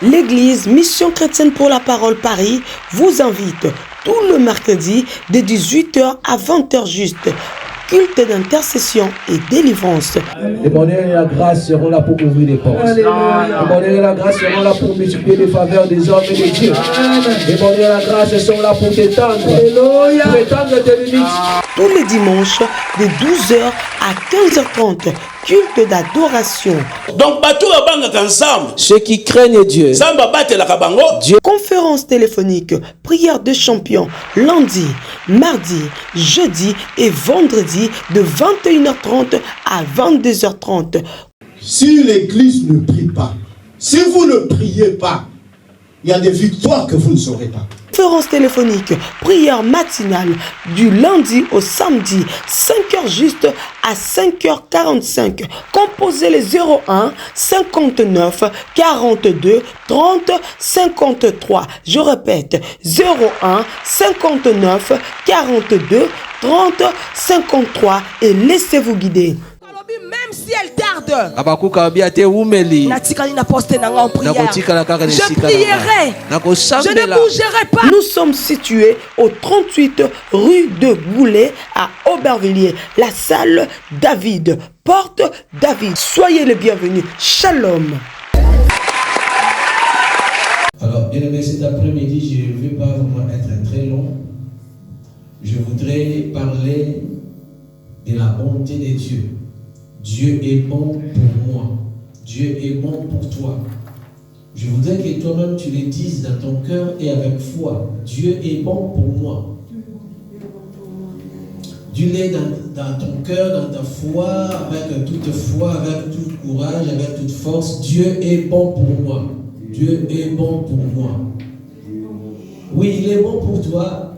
L'église Mission Chrétienne pour la Parole Paris vous invite tout le mercredi de 18h à 20h juste. Culte d'intercession et délivrance. Les bonheurs et la grâce seront là pour ouvrir les portes. Les bonheurs et la grâce seront là pour multiplier les faveurs des hommes et des dieux. Les bonheurs et la grâce sont là pour t'étendre. Pour étendre tes limites. Tous les dimanches de 12h à 15h30. Culte d'adoration. Donc, ensemble. Ceux qui craignent Dieu. Dieu. Conférence téléphonique, prière de champions, lundi, mardi, jeudi et vendredi de 21h30 à 22h30. Si l'église ne prie pas, si vous ne priez pas, il y a des victoires que vous ne saurez pas. Conférence téléphonique, prière matinale du lundi au samedi, 5h juste à 5h45. Composez les 01 59 42 30 53. Je répète, 01 59 42 30 53 et laissez-vous guider. Même si elle tarde, je prierai, je ne bougerai pas. Nous sommes situés au 38 rue de Goulet à Aubervilliers, la salle David, porte David. Soyez les bienvenus. Shalom. Alors, bien aimé, cet après-midi, je ne vais pas vraiment être très long. Je voudrais parler de la bonté de Dieu. Dieu est bon pour moi. Dieu est bon pour toi. Je voudrais que toi-même tu le dises dans ton cœur et avec foi. Dieu est bon pour moi. Dis-le dans ton cœur, dans ta foi, avec toute foi, avec tout courage, avec toute force. Dieu est bon pour moi. Dieu est bon pour moi. Oui, il est bon pour toi.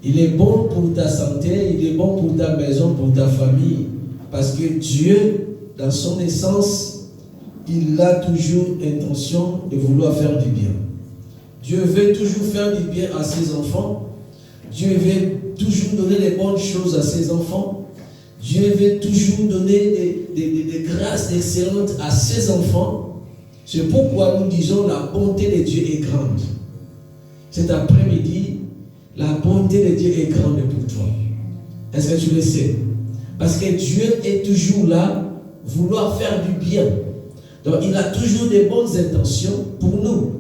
Il est bon pour ta santé. Il est bon pour ta maison, pour ta famille. Parce que Dieu, dans son essence, il a toujours l'intention de vouloir faire du bien. Dieu veut toujours faire du bien à ses enfants. Dieu veut toujours donner les bonnes choses à ses enfants. Dieu veut toujours donner des grâces excellentes à ses enfants. C'est pourquoi nous disons la bonté de Dieu est grande. Cet après-midi, la bonté de Dieu est grande pour toi. Est-ce que tu le sais? Parce que Dieu est toujours là, vouloir faire du bien. Donc il a toujours des bonnes intentions pour nous.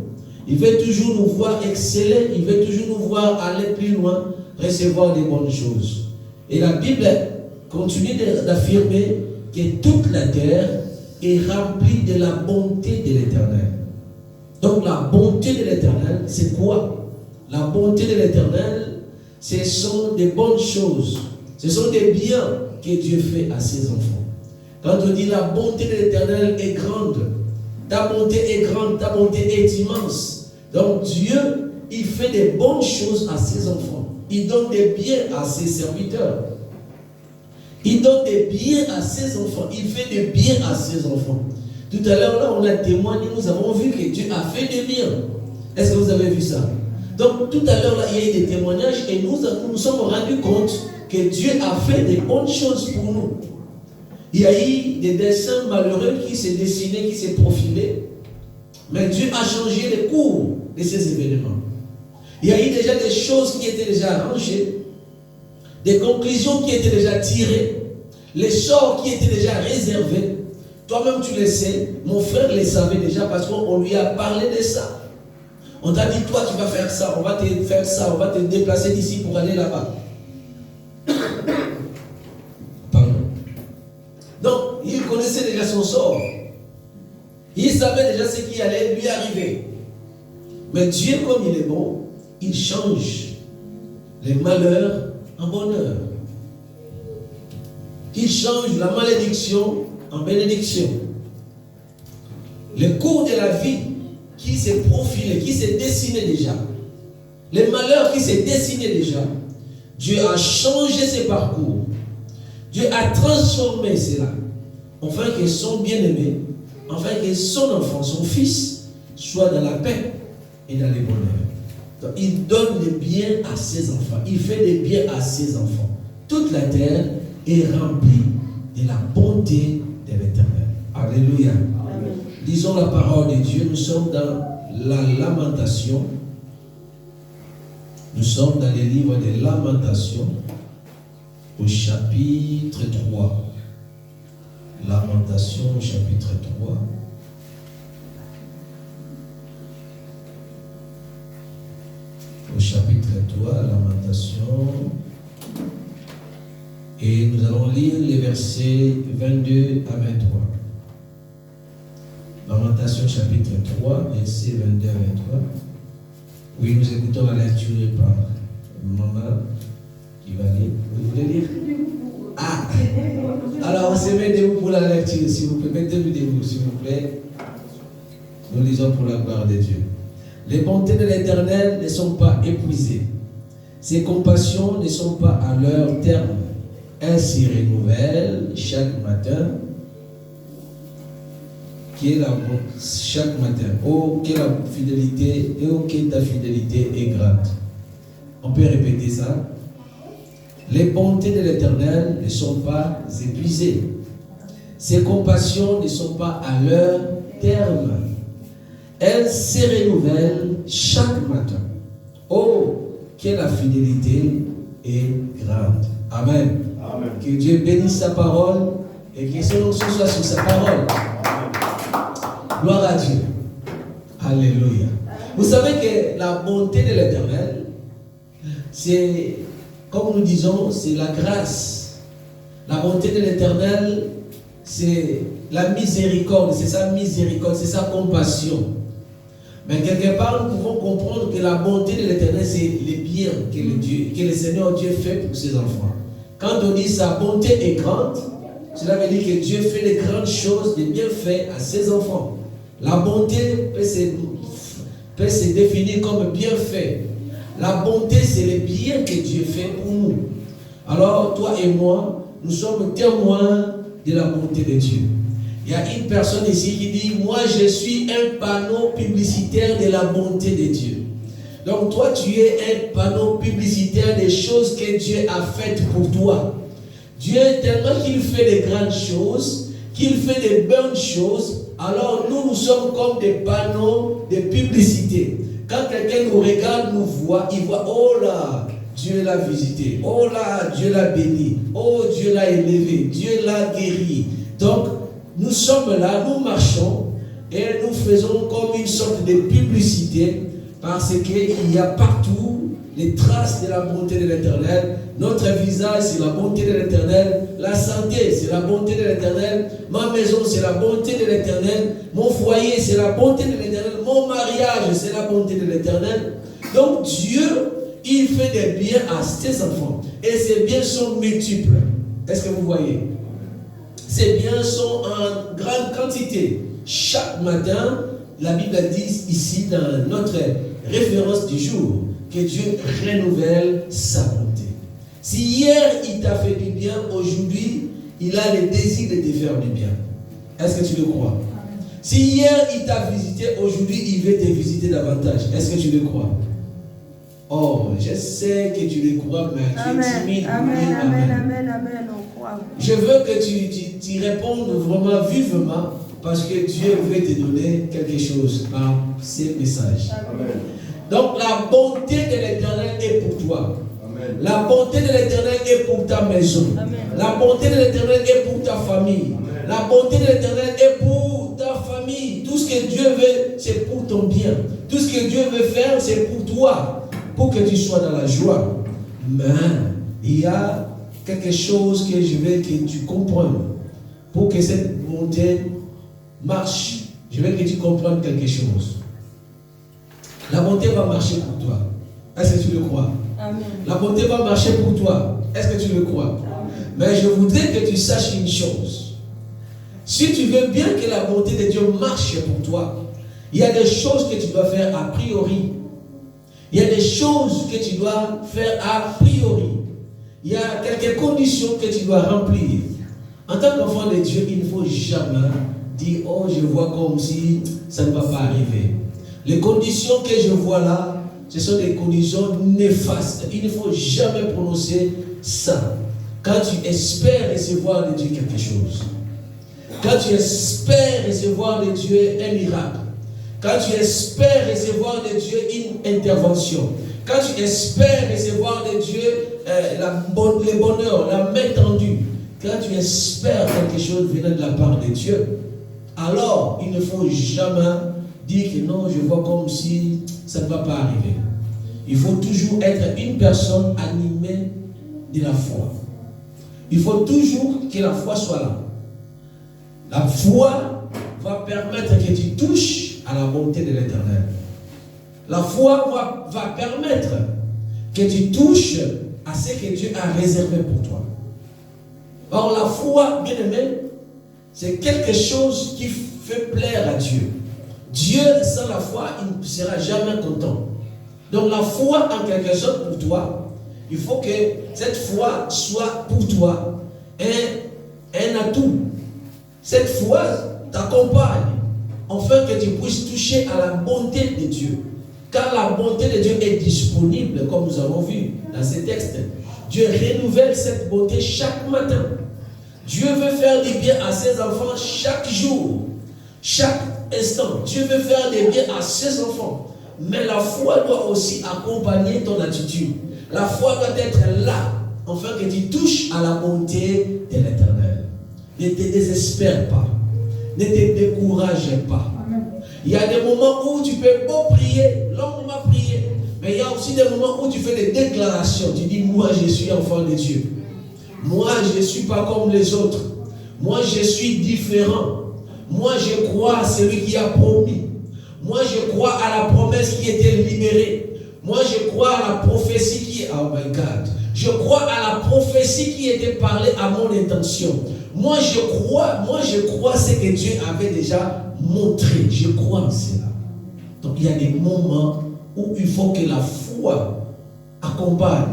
Il veut toujours nous voir exceller, il veut toujours nous voir aller plus loin, recevoir des bonnes choses. Et la Bible continue d'affirmer que toute la terre est remplie de la bonté de l'Éternel. Donc la bonté de l'Éternel, c'est quoi? La bonté de l'Éternel, ce sont des bonnes choses. Ce sont des biens que Dieu fait à ses enfants. Quand on dit la bonté de l'Éternel est grande, ta bonté est grande, ta bonté est immense. Donc Dieu, il fait des bonnes choses à ses enfants. Il donne des biens à ses serviteurs. Il donne des biens à ses enfants. Il fait des biens à ses enfants. Tout à l'heure, là, on a témoigné, nous avons vu que Dieu a fait des biens. Est-ce que vous avez vu ça? Donc, tout à l'heure, là, il y a eu des témoignages et nous sommes rendus compte que Dieu a fait des bonnes choses pour nous. Il y a eu des dessins malheureux qui s'est dessiné, qui s'est profilé. Mais Dieu a changé le cours de ces événements. Il y a eu déjà des choses qui étaient déjà arrangées, des conclusions qui étaient déjà tirées, les sorts qui étaient déjà réservés. Toi-même tu le sais, mon frère le savait déjà parce qu'on lui a parlé de ça. On t'a dit, toi tu vas faire ça, on va te faire ça, on va te déplacer d'ici pour aller là-bas. Pardon. Donc, il connaissait déjà son sort. Il savait déjà ce qui allait lui arriver. Mais Dieu, comme il est bon, il change les malheurs en bonheur. Il change la malédiction en bénédiction. Le cours de la vie qui s'est profilé, qui s'est dessiné déjà, les malheurs qui s'est dessiné déjà, Dieu a changé ses parcours. Dieu a transformé cela, afin que son bien-aimé, afin que son enfant, son fils, soit dans la paix et dans le bonheur. Donc, il donne le bien à ses enfants. Il fait des biens à ses enfants. Toute la terre est remplie de la bonté de l'Éternel. Alléluia. Amen. lisons la parole de Dieu. Nous sommes dans la lamentation. Nous sommes dans les livres des lamentations au chapitre 3. Lamentation au chapitre 3. Au chapitre 3, lamentation. Et nous allons lire les versets 22 à 23. Lamentation chapitre 3, versets 22 à 23. Oui, nous écoutons la lecture par maman qui va lire. Vous voulez lire? Ah! Alors, on se met debout pour la lecture, s'il vous plaît. Mettez-vous debout, s'il vous plaît. Nous lisons pour la gloire de Dieu. Les bontés de l'Éternel ne sont pas épuisées. Ses compassions ne sont pas à leur terme. Elles s'y renouvellent chaque matin. Chaque matin. Oh, que la fidélité, et oh, que ta fidélité est grande. On peut répéter ça. Les bontés de l'Éternel ne sont pas épuisées. Ses compassions ne sont pas à leur terme. Elles se renouvellent chaque matin. Oh, que la fidélité est grande. Amen. Amen. Que Dieu bénisse sa parole et que son nom soit sur sa parole. Gloire à Dieu. Alléluia. Vous savez que la bonté de l'Éternel, c'est, comme nous disons, c'est la grâce. La bonté de l'Éternel, c'est la miséricorde, c'est sa miséricorde, c'est sa compassion. Mais quelque part, nous pouvons comprendre que la bonté de l'Éternel, c'est les biens que le Seigneur Dieu fait pour ses enfants. Quand on dit sa bonté est grande, cela veut dire que Dieu fait les grandes choses, des bienfaits à ses enfants. La bonté peut se définir comme bienfait. La bonté, c'est les biens que Dieu fait pour nous. Alors, toi et moi, nous sommes témoins de la bonté de Dieu. Il y a une personne ici qui dit, moi je suis un panneau publicitaire de la bonté de Dieu. Donc toi tu es un panneau publicitaire des choses que Dieu a faites pour toi. Dieu, tellement qu'il fait des grandes choses, qu'il fait des bonnes choses, alors nous sommes comme des panneaux de publicité. Quand quelqu'un nous regarde, nous voit, il voit, oh là, Dieu l'a visité, oh là, Dieu l'a béni, oh Dieu l'a élevé, Dieu l'a guéri. Donc, nous sommes là, nous marchons et nous faisons comme une sorte de publicité parce qu'il y a partout les traces de la bonté de l'Éternel. Notre visage, c'est la bonté de l'Éternel. La santé, c'est la bonté de l'Éternel. Ma maison, c'est la bonté de l'Éternel. Mon foyer, c'est la bonté de l'Éternel. Mon mariage, c'est la bonté de l'Éternel. Donc Dieu, il fait des biens à ses enfants. Et ces biens sont multiples. Est-ce que vous voyez? Ces biens sont en grande quantité. Chaque matin, la Bible dit ici dans notre référence du jour que Dieu renouvelle sa bonté. Si hier il t'a fait du bien, aujourd'hui il a le désir de te faire du bien. Est-ce que tu le crois? Si hier il t'a visité, aujourd'hui il veut te visiter davantage. Est-ce que tu le crois? Oh, je sais que tu le crois, mais tu es timide. Amen. On croit. Je veux que tu répondes vraiment vivement parce que Dieu veut te donner quelque chose par ces messages. Amen. Donc la bonté de l'Éternel est pour toi. Amen. La bonté de l'Éternel est pour ta maison. Amen. La bonté de l'Éternel est pour ta famille. Amen. La bonté de l'Éternel est pour ta famille. Tout ce que Dieu veut, c'est pour ton bien. Tout ce que Dieu veut faire, c'est pour toi. Pour que tu sois dans la joie. Mais il y a quelque chose que je veux que tu comprennes. Pour que cette bonté marche, je veux que tu comprennes quelque chose. La bonté va marcher pour toi. Est-ce que tu le crois? Amen. La bonté va marcher pour toi. Est-ce que tu le crois? Amen. Mais je voudrais que tu saches une chose. Si tu veux bien que la bonté de Dieu marche pour toi, il y a des choses que tu dois faire a priori. Il y a des choses que tu dois faire a priori. Il y a quelques conditions que tu dois remplir. En tant qu'enfant de Dieu, il ne faut jamais dire, oh, je vois comme si ça ne va pas arriver. Les conditions que je vois là, ce sont des conditions néfastes. Il ne faut jamais prononcer ça. Quand tu espères recevoir de Dieu quelque chose. Quand tu espères recevoir de Dieu un miracle, quand tu espères recevoir de Dieu une intervention, quand tu espères recevoir de Dieu le bonheur, la main tendue, quand tu espères quelque chose venant de la part de Dieu, alors il ne faut jamais dire que non, je vois comme si ça ne va pas arriver. Il faut toujours être une personne animée de la foi. Il faut toujours que la foi soit là. La foi va permettre que tu touches à la bonté de l'Éternel. La foi va permettre que tu touches à ce que Dieu a réservé pour toi. Or, la foi, bien aimé, c'est quelque chose qui fait plaire à Dieu. Dieu, sans la foi, il ne sera jamais content. Donc, la foi, en quelque sorte, pour toi, il faut que cette foi soit pour toi un atout. Cette foi t'accompagne, afin que tu puisses toucher à la bonté de Dieu. Car la bonté de Dieu est disponible, comme nous avons vu dans ces textes. Dieu renouvelle cette bonté chaque matin. Dieu veut faire du bien à ses enfants chaque jour, chaque instant. Dieu veut faire du bien à ses enfants. Mais la foi doit aussi accompagner ton attitude. La foi doit être là, afin que tu touches à la bonté de l'Éternel. Ne te désespère pas. Ne te décourage pas. Il y a des moments où tu peux beau prier, longuement prier, mais il y a aussi des moments où tu fais des déclarations. Tu dis, moi je suis enfant de Dieu. Moi je ne suis pas comme les autres. Moi je suis différent. Moi je crois à celui qui a promis. Moi je crois à la promesse qui était libérée. Moi je crois à la prophétie qui est... Oh my God. Je crois à la prophétie qui était parlée à mon intention. Moi je crois ce que Dieu avait déjà montré. Je crois en cela. Donc il y a des moments où il faut que la foi accompagne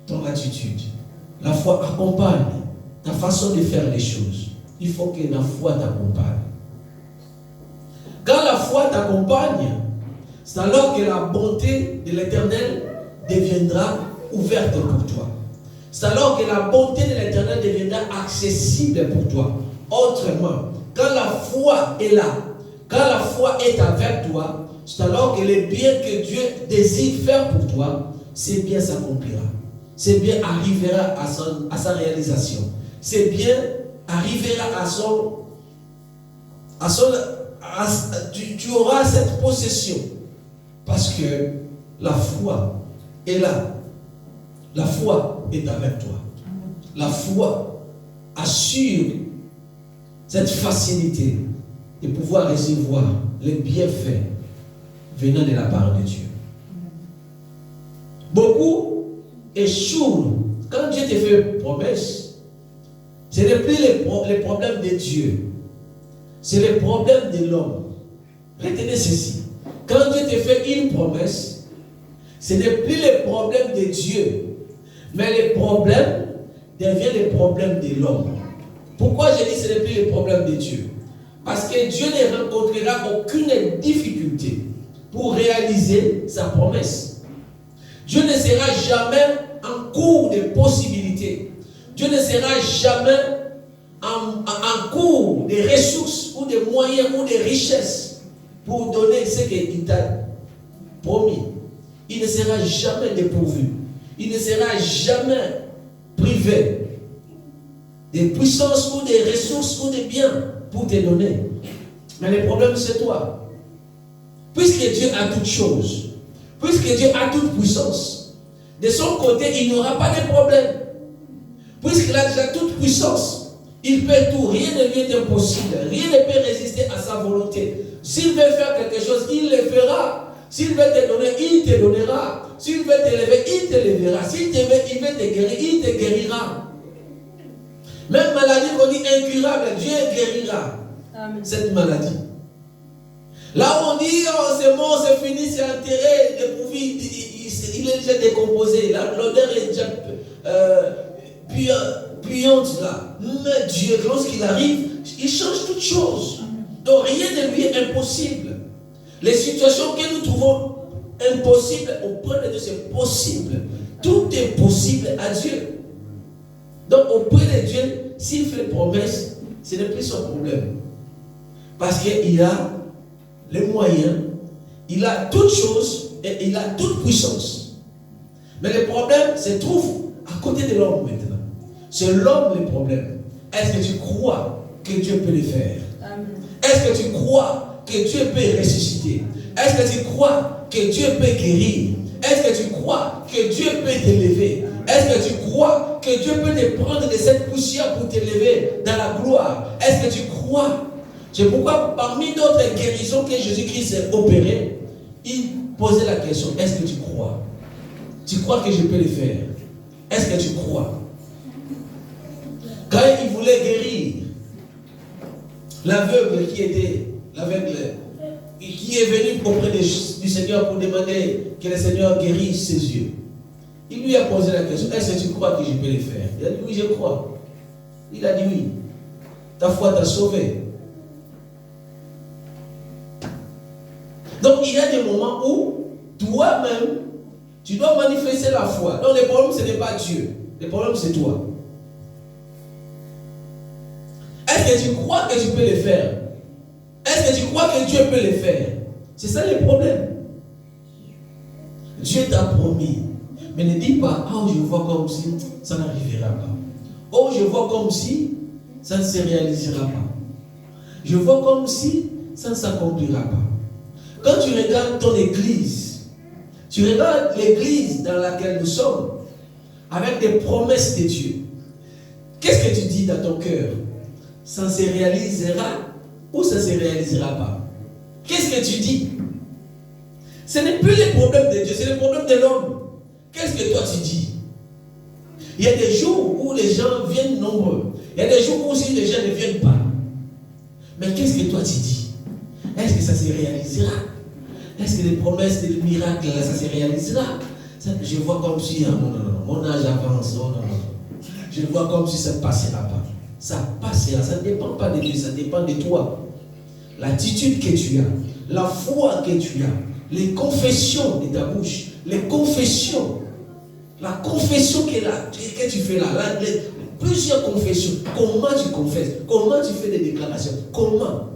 ton attitude. La foi accompagne ta façon de faire les choses. Il faut que la foi t'accompagne. Quand la foi t'accompagne, c'est alors que la bonté de l'Éternel deviendra ouverte pour toi. C'est alors que la bonté de l'Éternel deviendra accessible pour toi. Autrement, quand la foi est là, quand la foi est avec toi, c'est alors que les biens que Dieu désire faire pour toi, ces biens s'accomplira. Ces biens arrivera à sa réalisation. Ces biens arrivera tu auras cette possession. Parce que la foi est là. La foi est avec toi. La foi assure cette facilité de pouvoir recevoir les bienfaits venant de la part de Dieu. Beaucoup échouent. Quand Dieu te fait une promesse, ce n'est plus les problèmes de Dieu. C'est les problèmes de l'homme. Retenez ceci. Quand Dieu te fait une promesse, ce n'est plus les problèmes de Dieu, mais les problèmes deviennent les problèmes de l'homme. Pourquoi je dis que ce n'est plus les problèmes de Dieu? Parce que Dieu ne rencontrera aucune difficulté pour réaliser sa promesse. Dieu ne sera jamais en cours de possibilités. Dieu ne sera jamais en cours de ressources ou de moyens ou de richesses pour donner ce qu'il t'a promis. Il ne sera jamais dépourvu. Il ne sera jamais privé des puissances ou des ressources ou des biens pour te donner. Mais le problème, c'est toi. Puisque Dieu a toutes choses, puisque Dieu a toute puissance, de son côté, il n'y aura pas de problème. Puisqu'il a déjà toute puissance, il peut tout, rien ne lui est impossible, rien ne peut résister à sa volonté. S'il veut faire quelque chose, il le fera. S'il veut te donner, il te donnera. S'il veut t'élever, il t'élèvera. S'il te veut, il veut te guérir, il te guérira. Même maladie qu'on dit incurable, Dieu guérira. Amen. Cette maladie. Là où on dit, oh, c'est mort, c'est fini, c'est enterré, il est déjà décomposé, l'odeur est déjà puante là. Mais Dieu, lorsqu'il arrive, il change toutes choses. Donc rien ne lui est impossible. Les situations que nous trouvons impossibles auprès de Dieu, c'est possible. Tout est possible à Dieu. Donc auprès de Dieu, s'il fait une promesse, ce n'est plus son problème. Parce qu'il a les moyens, il a toutes choses et il a toute puissance. Mais le problème se trouve à côté de l'homme maintenant. C'est l'homme le problème. Est-ce que tu crois que Dieu peut le faire? Est-ce que tu crois que Dieu peut ressusciter? Est-ce que tu crois que Dieu peut guérir? Est-ce que tu crois que Dieu peut t'élever? Est-ce que tu crois que Dieu peut te prendre de cette poussière pour t'élever dans la gloire? Est-ce que tu crois? C'est pourquoi parmi d'autres guérisons que Jésus-Christ a opérées, il posait la question, est-ce que tu crois? Tu crois que je peux le faire? Est-ce que tu crois? Quand il voulait guérir l'aveugle qui était l'aveugle, qui est venu auprès du Seigneur pour demander que le Seigneur guérisse ses yeux, il lui a posé la question, est-ce que tu crois que je peux le faire? Il a dit oui, je crois. Il a dit oui. Ta foi t'a sauvé. Donc il y a des moments où toi-même, tu dois manifester la foi. Donc le problème, ce n'est pas Dieu. Le problème, c'est toi. Est-ce que tu crois que tu peux le faire? Est-ce que tu crois que Dieu peut le faire? C'est ça le problème. Dieu t'a promis. Mais ne dis pas, oh, je vois comme si ça n'arrivera pas. Oh, je vois comme si ça ne se réalisera pas. Je vois comme si ça ne s'accomplira pas. Quand tu regardes ton église, tu regardes l'église dans laquelle nous sommes, avec des promesses de Dieu. Qu'est-ce que tu dis dans ton cœur? Ça se réalisera ou ça ne se réalisera pas? Qu'est-ce que tu dis? Ce n'est plus le problème de Dieu, c'est le problème de l'homme. Qu'est-ce que toi tu dis? Il y a des jours où les gens viennent nombreux. Il y a des jours où aussi les gens ne viennent pas. Mais qu'est-ce que toi tu dis? Est-ce que ça se réalisera? Est-ce que les promesses des miracles, là, ça se réalisera? Ça, je vois comme si, non, mon âge avance, non. Je vois comme si ça ne passera pas. Ça passera, ça ne dépend pas de Dieu, ça dépend de toi. L'attitude que tu as, la foi que tu as, les confessions de ta bouche, les confessions, la confession que tu fais là, plusieurs confessions. Comment tu confesses? Comment tu fais des déclarations? Comment?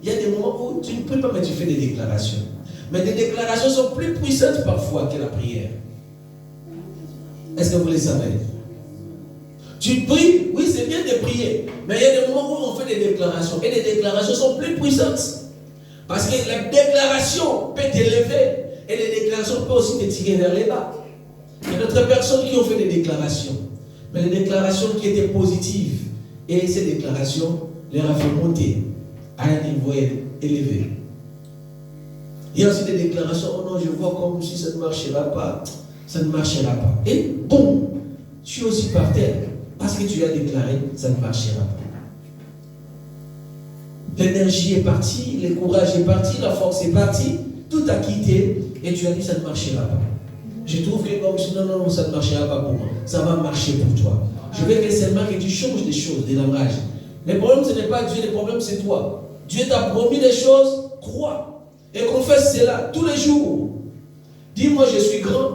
Il y a des moments où tu ne peux pas, mais tu fais des déclarations. Mais des déclarations sont plus puissantes parfois que la prière. Est-ce que vous le savez? Tu pries, oui, c'est bien de prier, mais il y a des moments où on fait des déclarations, et les déclarations sont plus puissantes. Parce que la déclaration peut t'élever, et les déclarations peuvent aussi te tirer vers les bas. Il y a d'autres personnes qui ont fait des déclarations, mais les déclarations qui étaient positives, et ces déclarations les a fait monter à un niveau élevé. Il y a aussi des déclarations, oh non, je vois comme si ça ne marchera pas, ça ne marchera pas. Et boum, tu es aussi par terre, parce que tu as déclaré, ça ne marchera pas. L'énergie est partie, le courage est parti, la force est partie, tout a quitté, et tu as dit, ça ne marchera pas. Je trouve que comme si, non, ça ne marchera pas pour moi, ça va marcher pour toi. Je veux que seulement que tu changes des choses, des langages. Le problème, ce n'est pas Dieu, le problème, c'est toi. Dieu t'a promis des choses, crois. Et confesse cela tous les jours. Dis-moi, je suis grand.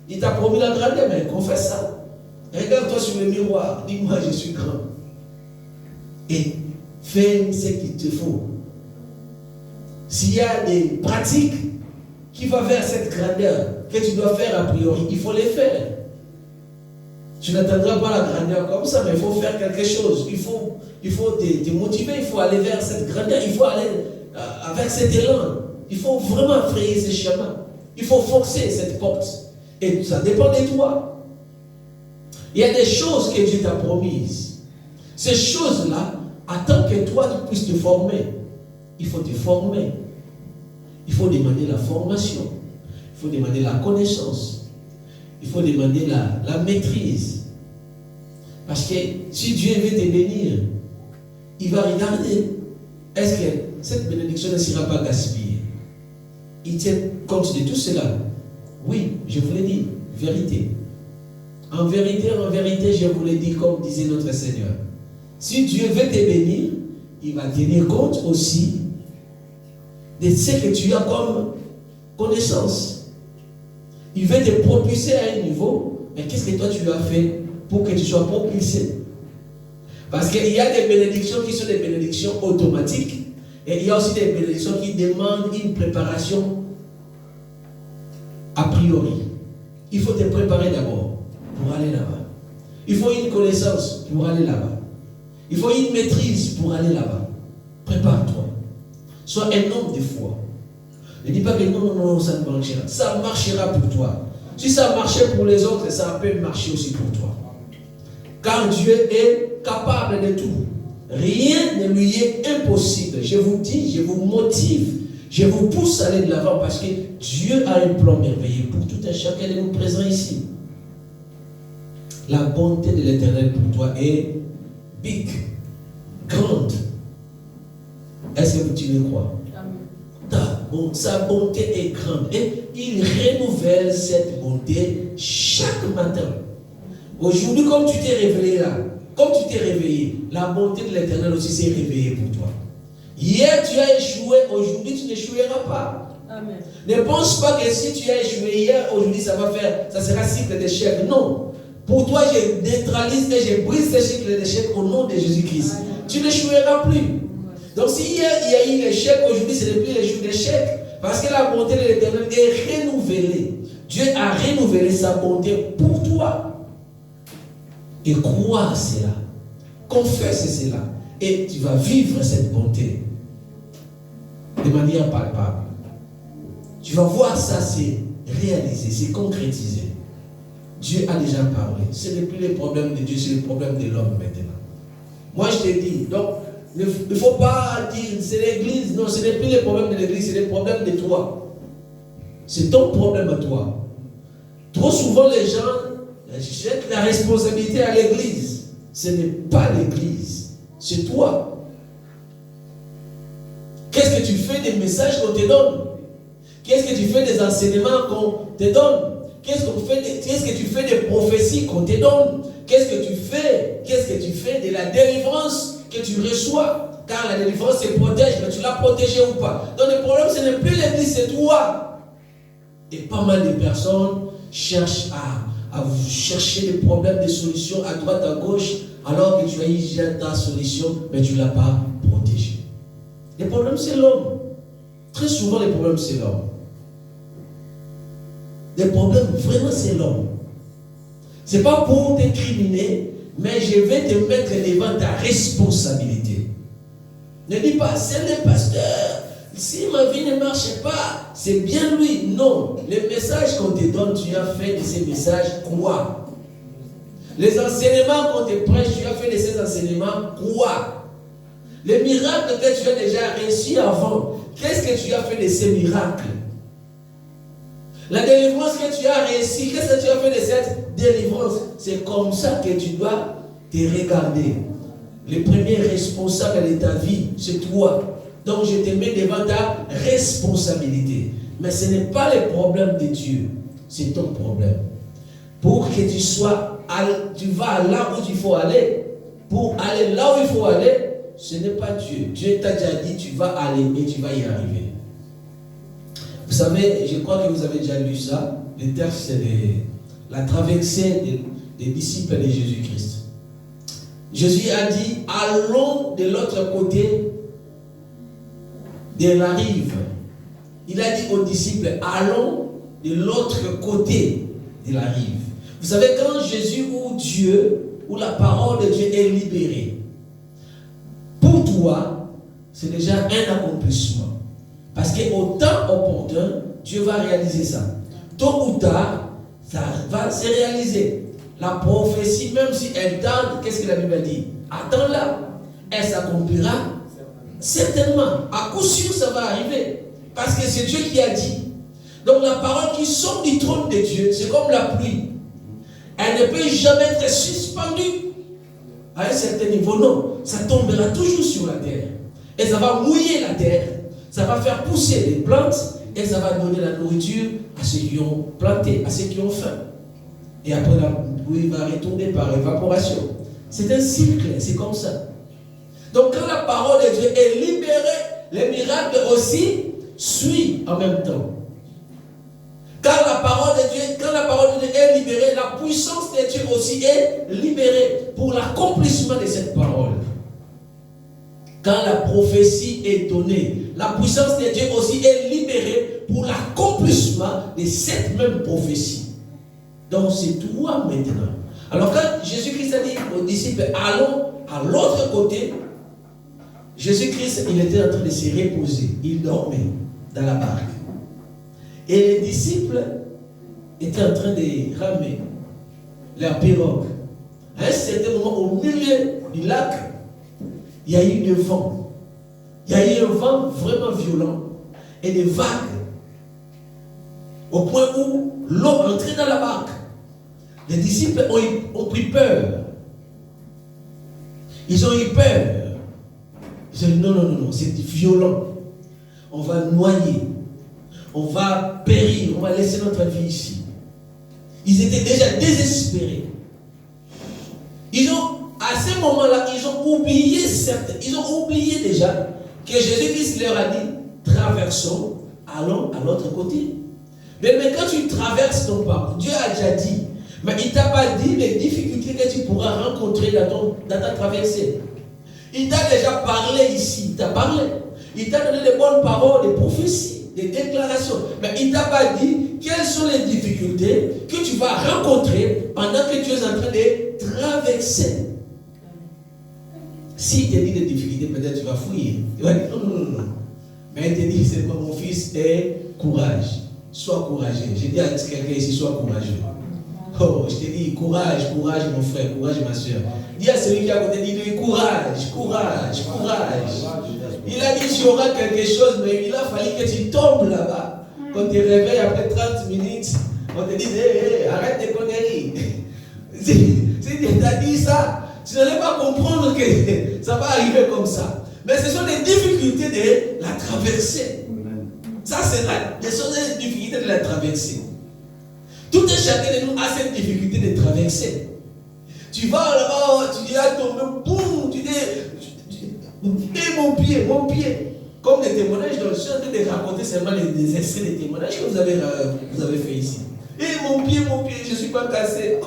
Il t'a promis la grandeur, mais confesse ça. Regarde-toi sur le miroir. Dis-moi, je suis grand. Et fais ce qu'il te faut. S'il y a des pratiques qui vont vers cette grandeur que tu dois faire a priori, il faut les faire. Tu n'atteindras pas la grandeur comme ça, mais il faut faire quelque chose. Il faut te motiver, il faut aller vers cette grandeur, il faut aller avec cet élan. Il faut vraiment frayer ce chemin. Il faut forcer cette porte. Et ça dépend de toi. Il y a des choses que Dieu t'a promises. Ces choses-là, attends que toi tu puisses te former. Il faut te former. Il faut demander la formation. Il faut demander la connaissance. Il faut demander la maîtrise. Parce que si Dieu veut te bénir, il va regarder. Est-ce que cette bénédiction ne sera pas gaspillée? Il tient compte de tout cela. Oui, je vous l'ai dit, vérité. En vérité, je vous l'ai dit, comme disait notre Seigneur. Si Dieu veut te bénir, il va tenir compte aussi de ce que tu as comme connaissance. Il veut te propulser à un niveau, mais qu'est-ce que toi tu as fait pour que tu sois propulsé? Parce qu'il y a des bénédictions qui sont des bénédictions automatiques et il y a aussi des bénédictions qui demandent une préparation a priori. Il faut te préparer d'abord pour aller là-bas. Il faut une connaissance pour aller là-bas. Il faut une maîtrise pour aller là-bas. Prépare-toi. Sois un homme de foi. Ne dis pas que non, ça ne marchera. Ça marchera pour toi. Si ça marchait pour les autres, ça peut marcher aussi pour toi. Car Dieu est capable de tout. Rien ne lui est impossible. Je vous dis, je vous motive, je vous pousse à aller de l'avant parce que Dieu a un plan merveilleux pour tout un chacun de nous présents ici. La bonté de l'Éternel pour toi est big, grande. Est-ce que tu le crois? Sa bonté est grande et il renouvelle cette bonté chaque matin. Aujourd'hui, comme tu t'es réveillé là, comme tu t'es réveillé, la bonté de l'Éternel aussi s'est réveillée pour toi. Hier, tu as échoué, aujourd'hui, tu n'échoueras pas. Amen. Ne pense pas que si tu as échoué hier, aujourd'hui, ça sera cycle d'échec. Non. Pour toi, je neutralise et je brise ce cycle d'échec au nom de Jésus-Christ. Tu n'échoueras plus. Donc, si hier, il y a eu l'échec, aujourd'hui, ce n'est plus le jour d'échec. Parce que la bonté de l'Éternel est renouvelée. Dieu a renouvelé sa bonté pour toi. Et crois à cela. Confesse cela. Et tu vas vivre cette bonté de manière palpable. Tu vas voir ça se réaliser, se concrétiser. Dieu a déjà parlé. Ce n'est plus le problème de Dieu, c'est le problème de l'homme maintenant. Moi, je te dis, donc, il ne faut pas dire c'est l'église. Non, ce n'est plus le problème de l'église, c'est le problème de toi. C'est ton problème à toi. Trop souvent, les gens jettent la responsabilité à l'église. Ce n'est pas l'église, c'est toi. Qu'est-ce que tu fais des messages qu'on te donne? Qu'est-ce que tu fais des enseignements qu'on te donne? Qu'est-ce que tu fais des prophéties qu'on te donne? Qu'est-ce que tu fais de la délivrance que tu reçois? Car la délivrance se protège, mais tu l'as protégée ou pas? Donc le problème, ce n'est plus l'église, c'est toi. Et pas mal de personnes cherchent à chercher des problèmes, des solutions à droite, à gauche, alors que tu as eu déjà ta solution, mais tu ne l'as pas protégée. Le problème, c'est l'homme. Très souvent, le problème, c'est l'homme. Le problème, vraiment, c'est l'homme. Ce n'est pas pour t'incriminer, mais je vais te mettre devant ta responsabilité. Ne dis pas, c'est le pasteur. Si ma vie ne marche pas, c'est bien lui. Non. Les messages qu'on te donne, tu as fait de ces messages quoi? Les enseignements qu'on te prêche, tu as fait de ces enseignements quoi? Les miracles que tu as déjà reçus avant, qu'est-ce que tu as fait de ces miracles? La délivrance que tu as réussi, qu'est-ce que tu as fait de cette délivrance? C'est comme ça que tu dois te regarder. Le premier responsable de ta vie, c'est toi. Donc je te mets devant ta responsabilité. Mais ce n'est pas le problème de Dieu, c'est ton problème. Pour que tu vas là où il faut aller. Pour aller là où il faut aller, ce n'est pas Dieu. Dieu t'a déjà dit, tu vas aller et tu vas y arriver. Vous savez, je crois que vous avez déjà lu ça. Le texte, c'est la traversée des disciples de Jésus-Christ. Jésus a dit, allons de l'autre côté de la rive. Il a dit aux disciples, allons de l'autre côté de la rive. Vous savez, quand Jésus ou Dieu, ou la parole de Dieu est libérée, pour toi, c'est déjà un accomplissement. Parce qu'au temps opportun, Dieu va réaliser ça. Tôt ou tard, ça va se réaliser. La prophétie, même si elle tarde, qu'est-ce que la Bible dit? Attends-la. Elle s'accomplira certainement. À coup sûr, ça va arriver. Parce que c'est Dieu qui a dit. Donc la parole qui sort du trône de Dieu, c'est comme la pluie. Elle ne peut jamais être suspendue à un certain niveau. Non, ça tombera toujours sur la terre. Et ça va mouiller la terre. Ça va faire pousser les plantes. Et ça va donner la nourriture à ceux qui ont planté, à ceux qui ont faim. Et après, la pluie va retourner par évaporation. C'est un cycle, c'est comme ça. Donc quand la parole de Dieu est libérée, les miracles aussi suivent en même temps. Quand Quand la parole de Dieu est libérée, la puissance de Dieu aussi est libérée pour l'accomplissement de cette parole. Quand la prophétie est donnée, la puissance de Dieu aussi est libérée pour l'accomplissement de cette même prophétie. Donc c'est toi maintenant. Alors quand Jésus-Christ a dit aux disciples, allons à l'autre côté, Jésus-Christ, il était en train de se reposer. Il dormait dans la barque. Et les disciples étaient en train de ramer leur pirogue. À un certain moment, au milieu du lac, il y a eu du vent. Il y a eu un vent vraiment violent et des vagues. Au point où l'eau entrait dans la barque. Les disciples ont pris peur. Ils ont eu peur. Ils ont dit non, c'est violent. On va noyer. On va périr. On va laisser notre vie ici. Ils étaient déjà désespérés. À ce moment-là, ils ont oublié déjà que Jésus-Christ leur a dit, traversons, allons à l'autre côté. Mais quand tu traverses ton pas, Dieu a déjà dit, mais il ne t'a pas dit les difficultés que tu pourras rencontrer dans ta traversée. Il t'a déjà parlé ici, il t'a parlé. Il t'a donné des bonnes paroles, des prophéties, des déclarations. Mais il ne t'a pas dit quelles sont les difficultés que tu vas rencontrer pendant que tu es en train de traverser. S'il te dit des difficultés, peut-être tu vas fouiller. Tu vas dire non. Mais il te dit, c'est quoi mon fils, courage. Sois courageux. J'ai dit à quelqu'un ici, sois courageux. Oh, je te dis, courage mon frère, courage ma soeur. Dis à celui qui est à côté, dis-lui, courage. Il a dit, tu auras quelque chose, mais il a fallu que tu tombes là-bas. Quand tu te réveilles après 30 minutes, on te dit, arrête tes conneries. Si tu t'as dit ça, tu n'allais pas comprendre que ça va arriver comme ça. Mais ce sont les difficultés de la traversée. Ça, ce sont les difficultés de la traversée. Tout et chacun de nous a cette difficulté de traverser. Tu vas là-bas, tu dis à tomber, boum, tu dis, mon pied. Comme des témoignages, je suis en train de raconter seulement les extraits des témoignages que vous avez fait ici. Mon pied, je ne suis pas cassé.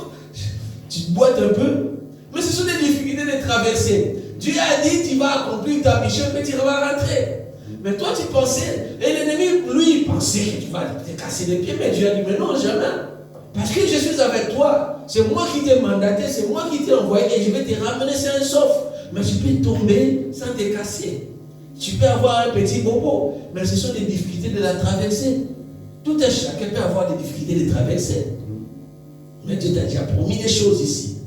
Tu te boites un peu. Mais ce sont des difficultés de traverser. Dieu a dit, tu vas accomplir ta mission, mais tu vas rentrer. Mais toi, tu pensais, et l'ennemi, lui, il pensait que tu vas te casser les pieds, mais Dieu a dit, mais non, jamais. Parce que je suis avec toi. C'est moi qui t'ai mandaté, c'est moi qui t'ai envoyé, et je vais te ramener sain et sauf. Mais tu peux tomber sans te casser. Tu peux avoir un petit bobo, mais ce sont des difficultés de la traversée. Tout un chacun peut avoir des difficultés de traverser. Mais Dieu t'a déjà promis des choses ici.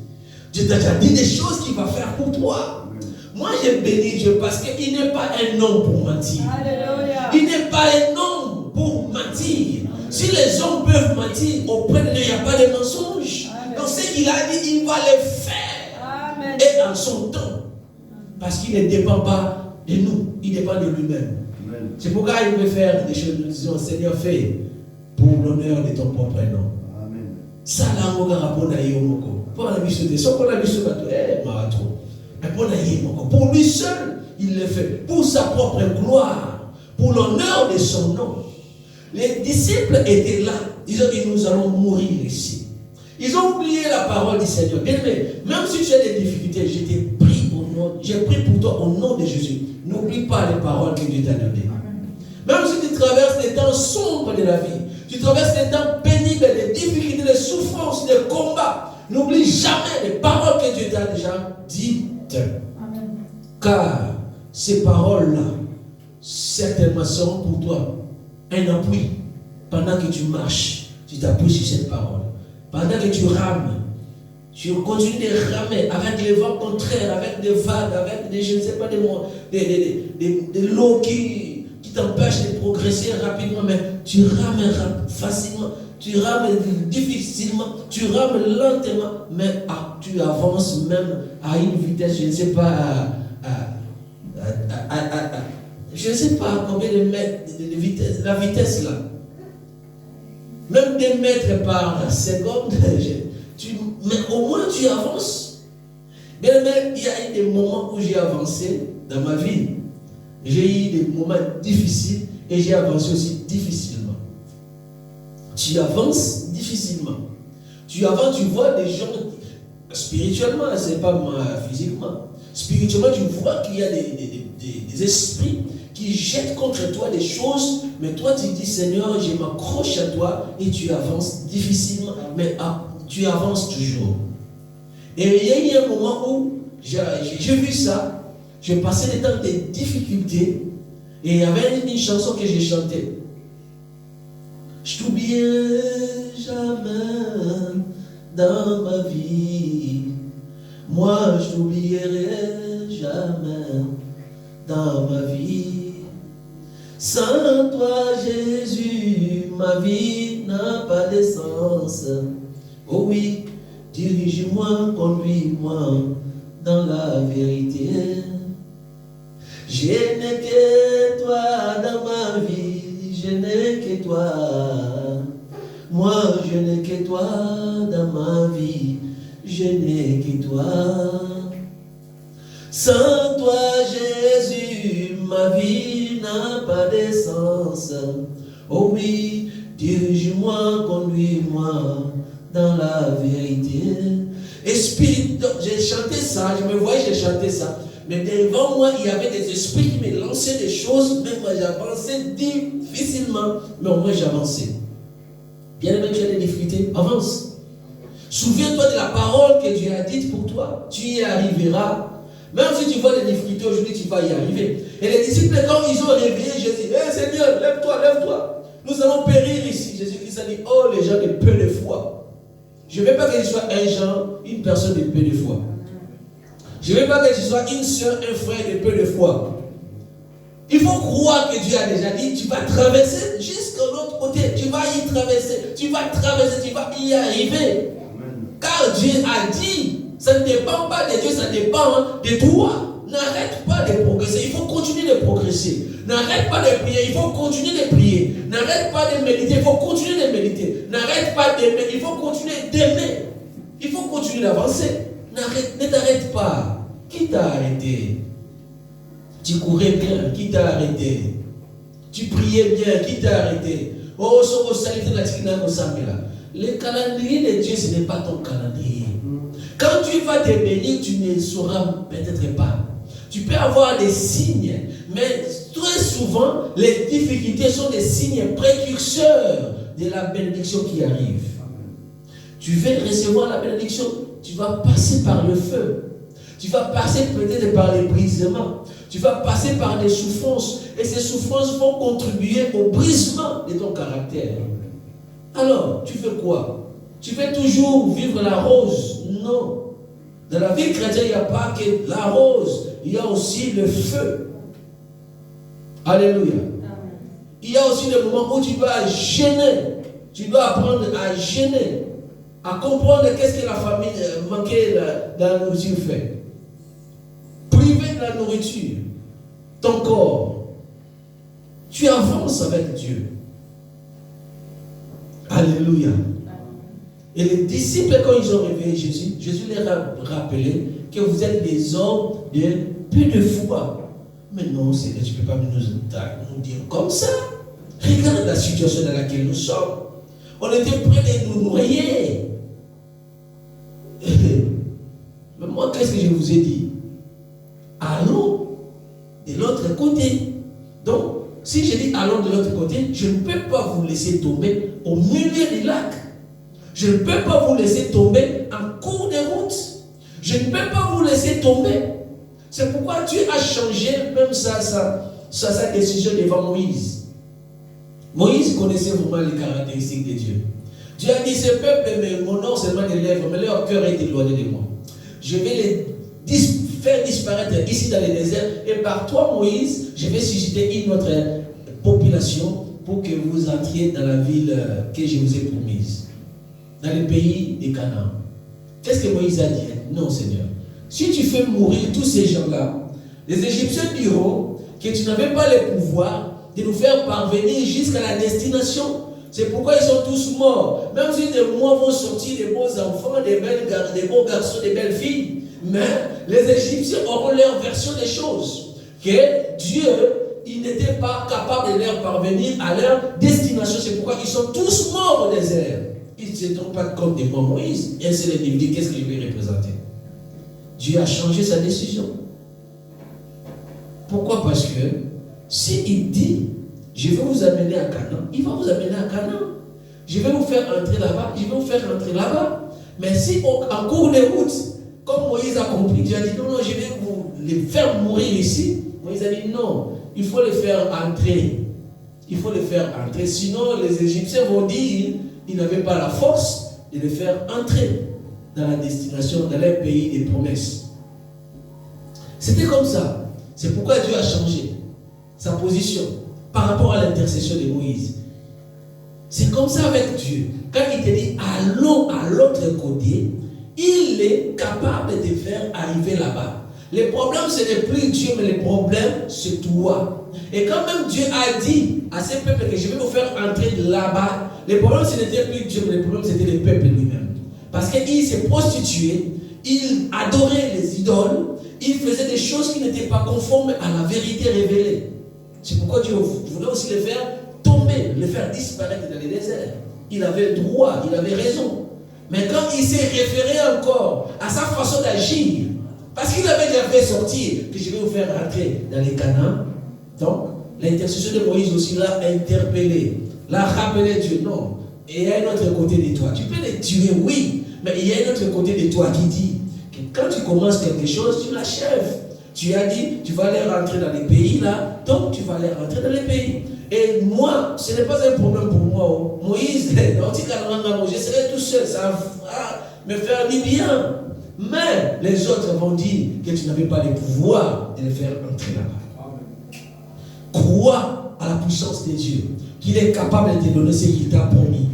Dieu t'a déjà dit des choses qu'il va faire pour toi. Moi, j'ai béni Dieu parce qu'il n'est pas un homme pour mentir. Alléluia. Il n'est pas un homme pour mentir. Si les hommes peuvent mentir, auprès de Dieu, il n'y a pas de mensonge. Amen. Donc, ce qu'il a dit, il va le faire. Amen. Et en son temps. Parce qu'il ne dépend pas de nous, il dépend de lui-même. Amen. C'est pourquoi il veut faire des choses. Nous disons, Seigneur, fais pour l'honneur de ton propre nom. Amen. Ça, là, on va répondre à Yomoko. Pour la mission de son, pour la mission de Marathon. Pour lui seul, il le fait. Pour sa propre gloire. Pour l'honneur de son nom. Les disciples étaient là. Ils ont dit, nous allons mourir ici. Ils ont oublié la parole du Seigneur. Bien aimé, même si tu as des difficultés, j'ai pris pour toi au nom de Jésus. N'oublie pas les paroles que Dieu t'a données. Même si tu traverses des temps sombres de la vie, tu traverses des temps pénibles, des difficultés, des souffrances, des combats, n'oublie jamais les paroles que Dieu t'a déjà dites. Amen. Car ces paroles-là, certainement seront pour toi un appui. Pendant que tu marches, tu t'appuies sur cette parole. Pendant que tu rames, tu continues de ramer avec les vents contraires, avec des vagues, avec des, je ne sais pas, de l'eau qui t'empêche de progresser rapidement, mais tu rames facilement, tu rames difficilement, tu rames lentement, mais tu avances même à une vitesse, je ne sais pas, je ne sais pas combien de mètres de vitesse, la vitesse là. Même des mètres par seconde, mais au moins tu avances. Mais il y a eu des moments où j'ai avancé dans ma vie. J'ai eu des moments difficiles et j'ai avancé aussi difficilement. tu avances difficilement. Tu avances, tu vois des gens spirituellement, c'est pas physiquement. Spirituellement, tu vois qu'il y a des esprits qui jettent contre toi des choses, mais toi tu dis Seigneur, je m'accroche à toi et tu avances difficilement, mais tu avances toujours. Et il y a eu un moment où j'ai vu ça, je passais dans des difficultés et il y avait une chanson que j'ai chantée. Je t'oublierai jamais dans ma vie. Moi, je t'oublierai jamais dans ma vie. Sans toi, Jésus, ma vie n'a pas de sens. Oh oui, dirige-moi, conduis-moi dans la vérité. Je n'ai que toi dans ma vie, je n'ai que toi. Moi, je n'ai que toi dans ma vie, je n'ai que toi. Sans toi, Jésus, ma vie n'a pas de sens. Oh oui, dirige-moi, conduis-moi dans la vérité. Esprit, j'ai chanté ça, je me voyais, j'ai chanté ça. Mais devant moi, il y avait des esprits qui me lançaient des choses, mais moi j'avançais difficilement, mais au moins j'avançais. Bien aimé, tu as des difficultés, avance. Souviens-toi de la parole que Dieu a dite pour toi, tu y arriveras. Même si tu vois des difficultés aujourd'hui, tu vas y arriver. Et les disciples, quand ils ont réveillé Jésus, hey, Seigneur, lève-toi, lève-toi. Nous allons périr ici. Jésus-Christ a dit, oh les gens de peu de foi. Je ne veux pas que je sois un genre, une personne de peu de foi. Je ne veux pas que je sois une soeur, un frère de peu de foi. Il faut croire que Dieu a déjà dit, tu vas traverser jusqu'à l'autre côté. Tu vas y traverser, tu vas y arriver. Car Dieu a dit, ça ne dépend pas de Dieu, ça dépend de toi. N'arrête pas de progresser, il faut continuer de progresser. N'arrête pas de prier, il faut continuer de prier. N'arrête pas de méditer, il faut continuer de méditer. N'arrête pas d'aimer, il faut continuer d'aimer. Il faut continuer d'avancer. Ne t'arrête pas. Qui t'a arrêté? Tu courais bien, qui t'a arrêté? Tu priais bien, qui t'a arrêté? Oh, le calendrier de Dieu, ce n'est pas ton calendrier. Quand tu vas te bénir, tu ne sauras peut-être pas. Tu peux avoir des signes, mais très souvent, les difficultés sont des signes précurseurs de la bénédiction qui arrive. Tu veux recevoir la bénédiction, tu vas passer par le feu. Tu vas passer peut-être par les brisements. Tu vas passer par des souffrances. Et ces souffrances vont contribuer au brisement de ton caractère. Alors, tu fais quoi? Tu veux toujours vivre la rose? Non. Dans la vie chrétienne, il n'y a pas que la rose. Il y a aussi le feu. Alléluia. Il y a aussi le moment où tu vas gêner. Tu dois apprendre à gêner. À comprendre qu'est-ce que la famille manquait dans la nourriture fait. Privé de la nourriture, ton corps, tu avances avec Dieu. Alléluia. Et les disciples, quand ils ont réveillé Jésus, Jésus leur a rappelé que vous êtes des hommes de peu de foi. Mais non, Seigneur, tu ne peux pas nous dire comme ça. Regarde la situation dans laquelle nous sommes. On était prêts de nous noyer. Mais moi, qu'est-ce que je vous ai dit? Allons de l'autre côté. Donc, si je dis allons de l'autre côté, je ne peux pas vous laisser tomber au milieu du lac. Je ne peux pas vous laisser tomber en cours de route. Je ne peux pas vous laisser tomber. C'est pourquoi Dieu a changé même sa décision devant Moïse. Moïse connaissait vraiment les caractéristiques de Dieu. Dieu a dit, ce peuple m'honore seulement des lèvres, mais leur cœur est éloigné de moi. Je vais les faire disparaître ici dans le désert, et par toi, Moïse, je vais susciter une autre population pour que vous entriez dans la ville que je vous ai promise, dans le pays de Canaan. Qu'est-ce que Moïse a dit? Non, Seigneur. Si tu fais mourir tous ces gens-là, les Égyptiens diront que tu n'avais pas le pouvoir de nous faire parvenir jusqu'à la destination. C'est pourquoi ils sont tous morts. Même si de moi vont sortir des beaux enfants, des beaux garçons, des belles filles. Mais les Égyptiens auront leur version des choses. Que Dieu, il n'était pas capable de leur parvenir à leur destination. C'est pourquoi ils sont tous morts au désert. Ils ne se trompent pas compte de moi, Moïse. Un seul individu, qu'est-ce que je vais représenter? Dieu a changé sa décision. Pourquoi? Parce que s'il dit, je vais vous amener à Canaan, il va vous amener à Canaan. Je vais vous faire entrer là-bas, je vais vous faire entrer là-bas. Mais si en cours de route, comme Moïse a compris, Dieu a dit non, je vais vous les faire mourir ici. Moïse a dit non, il faut les faire entrer. Il faut les faire entrer. Sinon, les Égyptiens vont dire qu'ils n'avaient pas la force de les faire entrer dans la destination, dans leur pays des promesses. C'était comme ça. C'est pourquoi Dieu a changé sa position par rapport à l'intercession de Moïse. C'est comme ça avec Dieu. Quand il te dit allons à l'autre côté, il est capable de te faire arriver là-bas. Le problème, ce n'est plus Dieu, mais le problème, c'est toi. Et quand même Dieu a dit à ces peuples que je vais vous faire entrer là-bas, le problème, ce n'était plus Dieu, mais le problème, c'était le peuple lui-même. Parce qu'il s'est prostitué, il adorait les idoles, il faisait des choses qui n'étaient pas conformes à la vérité révélée. C'est pourquoi Dieu voulait aussi les faire tomber, les faire disparaître dans les déserts. Il avait droit, il avait raison. Mais quand il s'est référé encore à sa façon d'agir, parce qu'il avait déjà fait sortir que je vais vous faire rentrer dans les Canaan, donc l'intercession de Moïse aussi l'a interpellé, l'a rappelé Dieu. Non, et il y a un autre côté de toi. Tu peux les tuer, oui, mais il y a un autre côté de toi qui dit que quand tu commences quelque chose, tu l'achèves. Tu as dit, tu vas aller rentrer dans les pays là, donc tu vas aller rentrer dans les pays. Et moi, ce n'est pas un problème pour moi. Moïse, je serai tout seul, ça va me faire ni bien. Mais les autres vont dire que tu n'avais pas le pouvoir de les faire entrer là-bas. Crois à la puissance de Dieu, qu'il est capable de te donner ce qu'il t'a promis.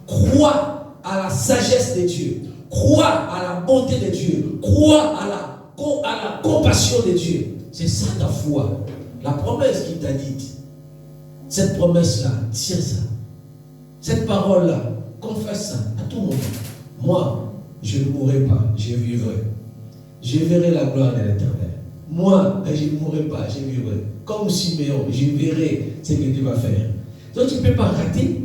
Crois à la sagesse de Dieu. Crois à la bonté de Dieu. Crois à la compassion de Dieu. C'est ça ta foi. La promesse qu'il t'a dite. Cette promesse-là, tiens ça. Cette parole-là, confesse ça à tout le monde. Moi, je ne mourrai pas, je vivrai. Je verrai la gloire de l'Éternel. Moi, je ne mourrai pas, je vivrai. Comme Siméon, je verrai ce que tu vas faire. Donc tu ne peux pas rater.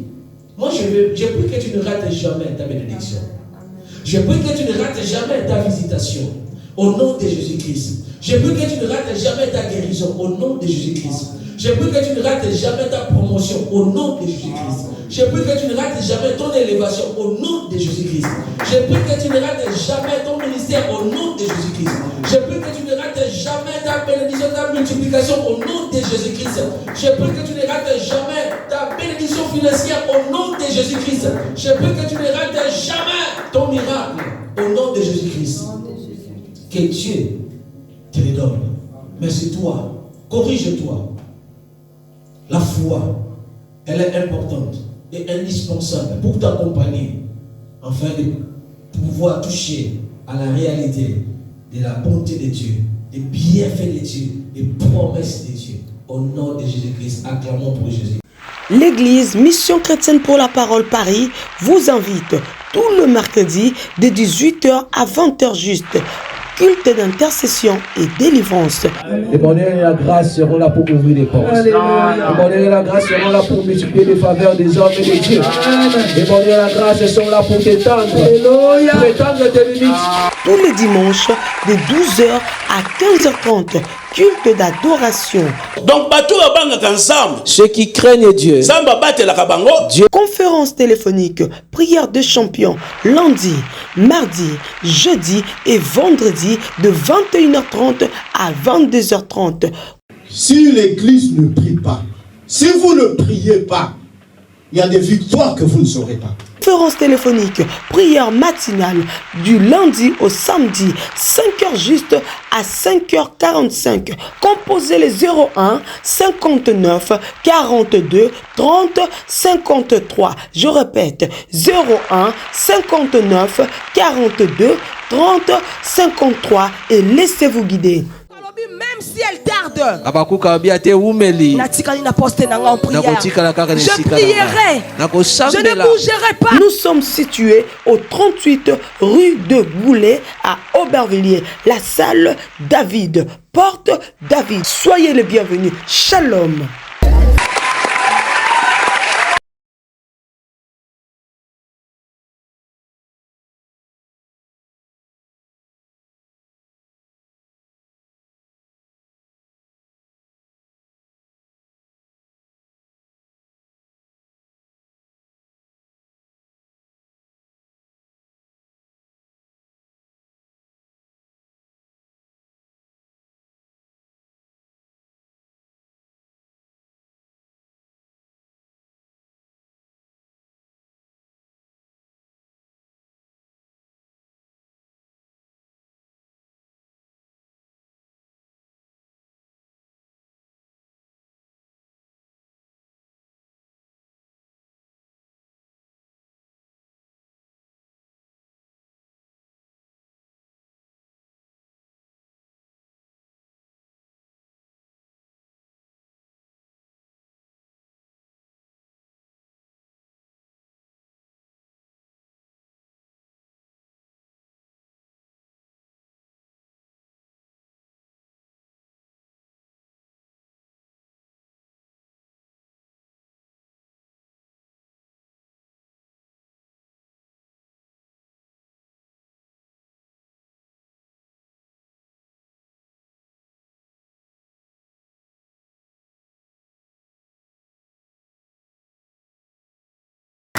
Moi, je prie que tu ne rates jamais ta bénédiction. Je prie que tu ne rates jamais ta visitation. Au nom de Jésus-Christ. Je prie que tu ne rates jamais ta guérison. Au nom de Jésus-Christ. Je prie que tu ne rates jamais ta promotion. Au nom de Jésus-Christ. Je prie que tu ne rates jamais ton élévation. Au nom de Jésus-Christ. Je prie que tu ne rates jamais ton ministère. Au nom de Jésus-Christ. Je prie que tu ne rates jamais ta bénédiction, ta multiplication. Au nom de Jésus-Christ. Je prie que tu ne rates jamais ta bénédiction financière. Au nom de Jésus-Christ. Je prie que tu ne rates jamais ton miracle. Au nom de Jésus-Christ. Que Dieu te le donne. Mais c'est toi. Corrige-toi. La foi, elle est importante et indispensable pour t'accompagner afin de pouvoir toucher à la réalité de la bonté de Dieu, des bienfaits de Dieu, des promesses de Dieu. Au nom de Jésus-Christ, acclamons pour Jésus. L'Église Mission Chrétienne pour la Parole Paris vous invite tout le mercredi de 18h à 20h juste. Culte d'intercession et délivrance. Le bonheur et la grâce seront là pour ouvrir les portes. Le bonheur et la grâce seront là pour multiplier les faveurs des hommes et des dieux. Le bonheur et la grâce sont là pour t'étendre. Pour étendre tes limites. Tous les dimanches de 12h à 15h30. Culte d'adoration. Donc, ensemble. Ceux qui craignent Dieu. Dieu. Conférence téléphonique, prière de champion, lundi, mardi, jeudi et vendredi de 21h30 à 22h30. Si l'église ne prie pas, si vous ne priez pas, il y a des victoires que vous ne saurez pas. Conférence téléphonique, prière matinale du lundi au samedi, 5h juste à 5h45. Composez les 01 59 42 30 53. Je répète, 01 59 42 30 53 et laissez-vous guider. Même si elle tarde, je prierai, je ne bougerai pas. Nous sommes situés au 38 rue de Goulet à Aubervilliers, la salle David, porte David. Soyez les bienvenus. Shalom.